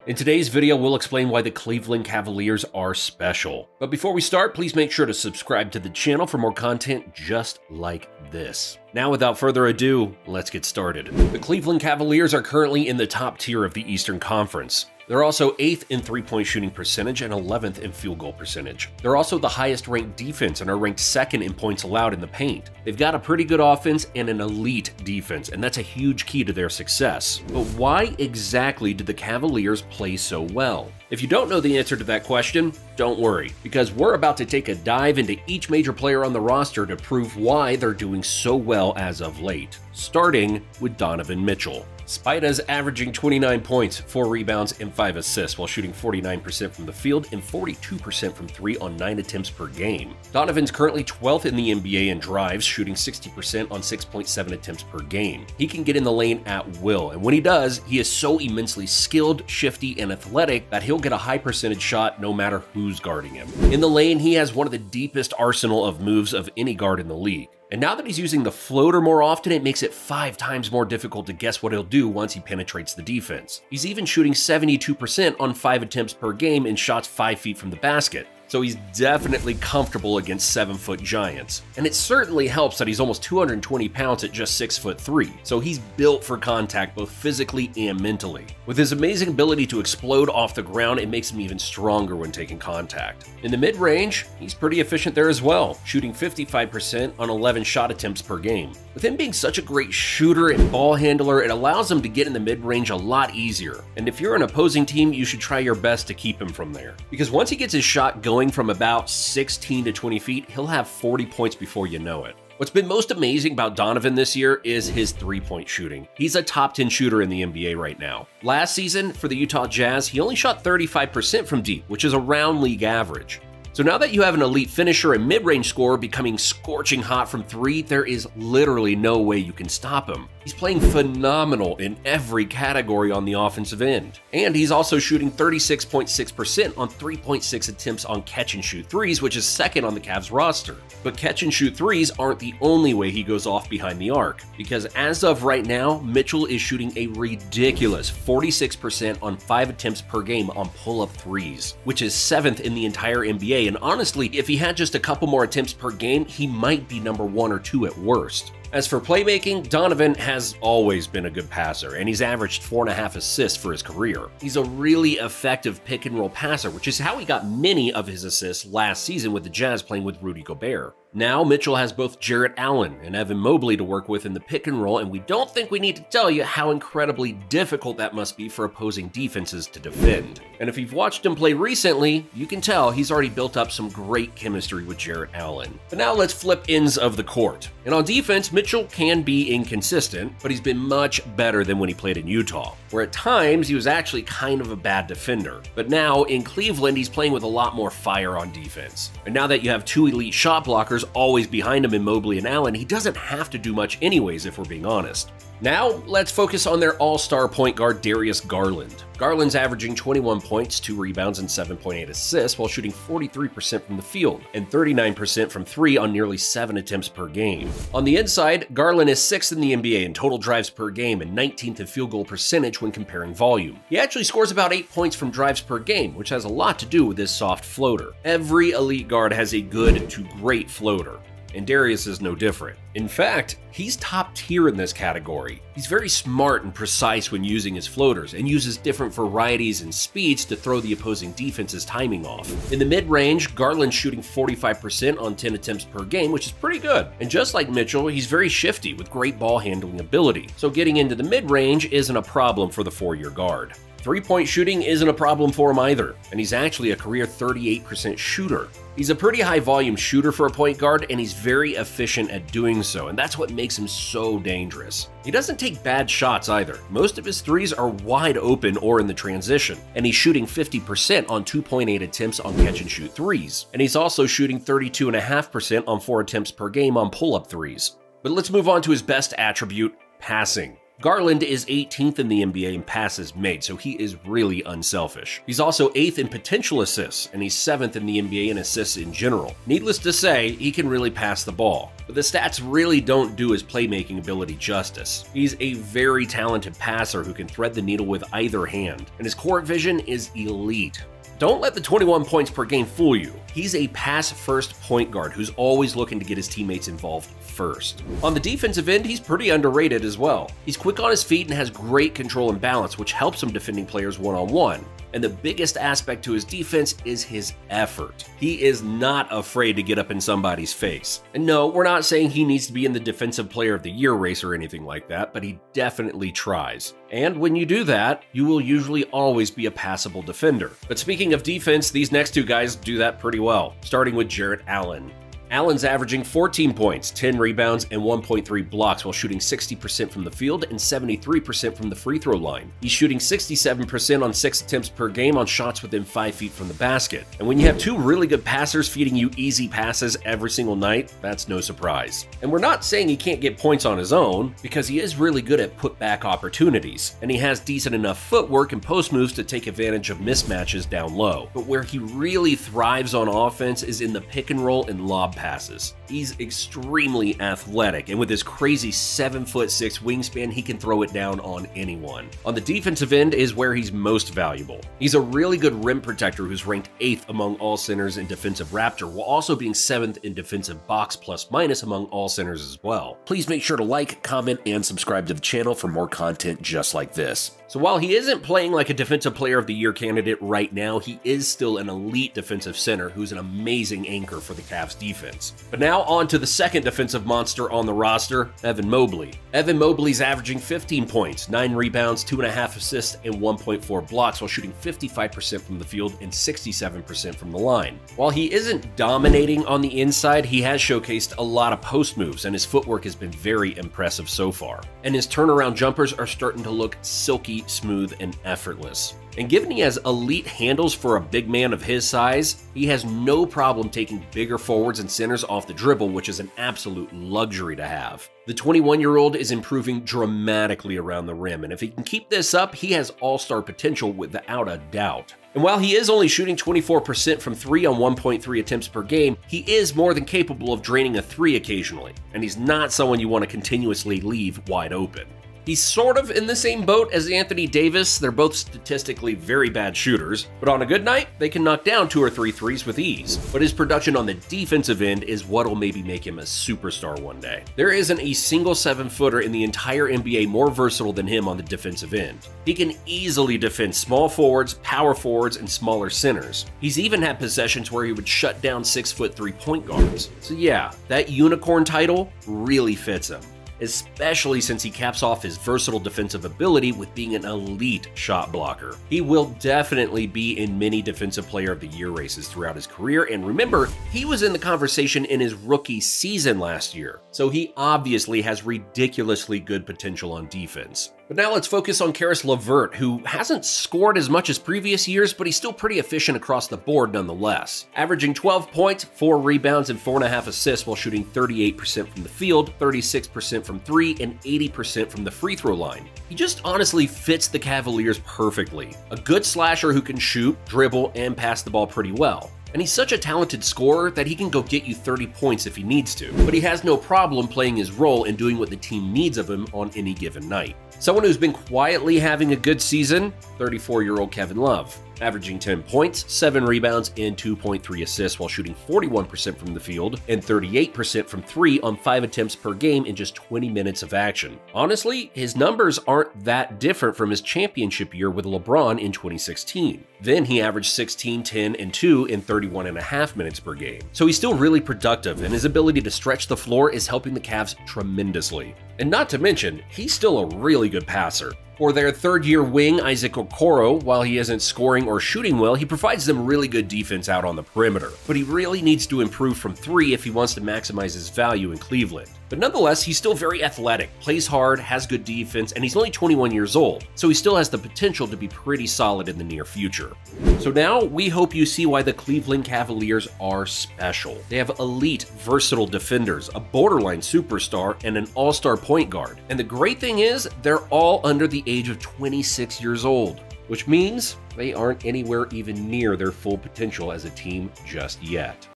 In today's video, we'll explain why the Cleveland Cavaliers are special. But before we start, please make sure to subscribe to the channel for more content just like this. Now, without further ado, let's get started. The Cleveland Cavaliers are currently in the top tier of the Eastern Conference. They're also 8th in three-point shooting percentage and 11th in field goal percentage. They're also the highest ranked defense and are ranked 2nd in points allowed in the paint. They've got a pretty good offense and an elite defense, and that's a huge key to their success. But why exactly did the Cavaliers play so well? If you don't know the answer to that question, don't worry, because we're about to take a dive into each major player on the roster to prove why they're doing so well as of late, starting with Donovan Mitchell. Spida's averaging 29 points, 4 rebounds, and 5 assists while shooting 49% from the field and 42% from 3 on 9 attempts per game. Donovan's currently 12th in the NBA in drives, shooting 60% on 6.7 attempts per game. He can get in the lane at will, and when he does, he is so immensely skilled, shifty, and athletic that he'll get a high percentage shot no matter who's guarding him. In the lane, he has one of the deepest arsenal of moves of any guard in the league. And now that he's using the floater more often, it makes it 5 times more difficult to guess what he'll do once he penetrates the defense. He's even shooting 72% on 5 attempts per game in shots 5 feet from the basket. So he's definitely comfortable against 7-foot giants. And it certainly helps that he's almost 220 pounds at just 6'3", so he's built for contact both physically and mentally. With his amazing ability to explode off the ground, it makes him even stronger when taking contact. In the mid-range, he's pretty efficient there as well, shooting 55% on 11 shot attempts per game. With him being such a great shooter and ball handler, it allows him to get in the mid-range a lot easier. And if you're an opposing team, you should try your best to keep him from there. Because once he gets his shot going from about 16 to 20 feet, he'll have 40 points before you know it. What's been most amazing about Donovan this year is his three-point shooting. He's a top 10 shooter in the NBA right now. Last season, for the Utah Jazz, he only shot 35% from deep, which is around league average. So now that you have an elite finisher and mid-range scorer becoming scorching hot from 3, there is literally no way you can stop him. He's playing phenomenal in every category on the offensive end. And he's also shooting 36.6% on 3.6 attempts on catch-and-shoot threes, which is 2nd on the Cavs roster. But catch-and-shoot threes aren't the only way he goes off behind the arc, because as of right now, Mitchell is shooting a ridiculous 46% on 5 attempts per game on pull-up threes, which is 7th in the entire NBA. And honestly, if he had just a couple more attempts per game, he might be number 1 or 2 at worst. As for playmaking, Donovan has always been a good passer, and he's averaged 4.5 assists for his career. He's a really effective pick-and-roll passer, which is how he got many of his assists last season with the Jazz playing with Rudy Gobert. Now, Mitchell has both Jarrett Allen and Evan Mobley to work with in the pick and roll, and we don't think we need to tell you how incredibly difficult that must be for opposing defenses to defend. And if you've watched him play recently, you can tell he's already built up some great chemistry with Jarrett Allen. But now let's flip ends of the court. And on defense, Mitchell can be inconsistent, but he's been much better than when he played in Utah, where at times he was actually kind of a bad defender. But now in Cleveland, he's playing with a lot more fire on defense. And now that you have 2 elite shot blockers always behind him in Mobley and Allen, he doesn't have to do much anyways, if we're being honest. Now, let's focus on their all-star point guard, Darius Garland. Garland's averaging 21 points, 2 rebounds, and 7.8 assists while shooting 43% from the field and 39% from 3 on nearly 7 attempts per game. On the inside, Garland is 6th in the NBA in total drives per game and 19th in field goal percentage when comparing volume. He actually scores about 8 points from drives per game, which has a lot to do with his soft floater. Every elite guard has a good to great floater, and Darius is no different. In fact, he's top tier in this category. He's very smart and precise when using his floaters and uses different varieties and speeds to throw the opposing defense's timing off. In the mid-range, Garland's shooting 45% on 10 attempts per game, which is pretty good. And just like Mitchell, he's very shifty with great ball handling ability. So getting into the mid-range isn't a problem for the 4-year guard. 3-point shooting isn't a problem for him either, and he's actually a career 38% shooter. He's a pretty high volume shooter for a point guard, and he's very efficient at doing so, and that's what makes him so dangerous. He doesn't take bad shots either. Most of his threes are wide open or in the transition, and he's shooting 50% on 2.8 attempts on catch-and-shoot threes. And he's also shooting 32.5% on 4 attempts per game on pull-up threes. But let's move on to his best attribute, passing. Garland is 18th in the NBA in passes made, so he is really unselfish. He's also 8th in potential assists, and he's 7th in the NBA in assists in general. Needless to say, he can really pass the ball, but the stats really don't do his playmaking ability justice. He's a very talented passer who can thread the needle with either hand, and his court vision is elite. Don't let the 21 points per game fool you. He's a pass-first point guard who's always looking to get his teammates involved first. On the defensive end, he's pretty underrated as well. He's quick on his feet and has great control and balance, which helps him defending players one-on-one. And the biggest aspect to his defense is his effort. He is not afraid to get up in somebody's face. And no, we're not saying he needs to be in the Defensive Player of the Year race or anything like that, but he definitely tries. And when you do that, you will usually always be a passable defender. But speaking of defense, these next two guys do that pretty well, starting with Jarrett Allen. Allen's averaging 14 points, 10 rebounds, and 1.3 blocks while shooting 60% from the field and 73% from the free throw line. He's shooting 67% on 6 attempts per game on shots within 5 feet from the basket. And when you have two really good passers feeding you easy passes every single night, that's no surprise. And we're not saying he can't get points on his own, because he is really good at putback opportunities, and he has decent enough footwork and post moves to take advantage of mismatches down low. But where he really thrives on offense is in the pick and roll and lob passes. He's extremely athletic, and with his crazy 7'6" wingspan, he can throw it down on anyone. On the defensive end is where he's most valuable. He's a really good rim protector who's ranked 8th among all centers in defensive Raptor, while also being 7th in defensive box plus minus among all centers as well. Please make sure to like, comment, and subscribe to the channel for more content just like this. So while he isn't playing like a Defensive Player of the Year candidate right now, he is still an elite defensive center who's an amazing anchor for the Cavs defense. But now on to the second defensive monster on the roster, Evan Mobley. Evan Mobley's averaging 15 points, 9 rebounds, 2.5 assists, and 1.4 blocks while shooting 55% from the field and 67% from the line. While he isn't dominating on the inside, he has showcased a lot of post moves, and his footwork has been very impressive so far. And his turnaround jumpers are starting to look silky smooth and effortless. And given he has elite handles for a big man of his size, he has no problem taking bigger forwards and centers off the dribble, which is an absolute luxury to have. The 21-year-old is improving dramatically around the rim, and if he can keep this up, he has all-star potential without a doubt. And while he is only shooting 24% from 3 on 1.3 attempts per game, he is more than capable of draining a 3 occasionally, and he's not someone you want to continuously leave wide open. He's sort of in the same boat as Anthony Davis. They're both statistically very bad shooters, but on a good night, they can knock down 2 or 3 threes with ease. But his production on the defensive end is what'll maybe make him a superstar one day. There isn't a single 7-footer in the entire NBA more versatile than him on the defensive end. He can easily defend small forwards, power forwards, and smaller centers. He's even had possessions where he would shut down 6'3" point guards. So yeah, that unicorn title really fits him, especially since he caps off his versatile defensive ability with being an elite shot blocker. He will definitely be in many Defensive Player of the Year races throughout his career, and remember, he was in the conversation in his rookie season last year, so he obviously has ridiculously good potential on defense. But now let's focus on Caris LeVert, who hasn't scored as much as previous years, but he's still pretty efficient across the board nonetheless. Averaging 12 points, 4 rebounds, and 4.5 assists while shooting 38% from the field, 36% from 3, and 80% from the free throw line. He just honestly fits the Cavaliers perfectly. A good slasher who can shoot, dribble, and pass the ball pretty well. And he's such a talented scorer that he can go get you 30 points if he needs to, but he has no problem playing his role and doing what the team needs of him on any given night. Someone who's been quietly having a good season, 34-year-old Kevin Love, averaging 10 points, 7 rebounds, and 2.3 assists while shooting 41% from the field and 38% from 3 on 5 attempts per game in just 20 minutes of action. Honestly, his numbers aren't that different from his championship year with LeBron in 2016. Then he averaged 16, 10, and 2 in 31.5 minutes per game. So he's still really productive, and his ability to stretch the floor is helping the Cavs tremendously. And not to mention, he's still a really good passer. For their third-year wing, Isaac Okoro, while he isn't scoring or shooting well, he provides them really good defense out on the perimeter. But he really needs to improve from 3 if he wants to maximize his value in Cleveland. But nonetheless, he's still very athletic, plays hard, has good defense, and he's only 21 years old, so he still has the potential to be pretty solid in the near future. So now we hope you see why the Cleveland Cavaliers are special. They have elite, versatile defenders, a borderline superstar, and an all-star point guard. And the great thing is, they're all under the age of 26 years old, which means they aren't anywhere even near their full potential as a team just yet.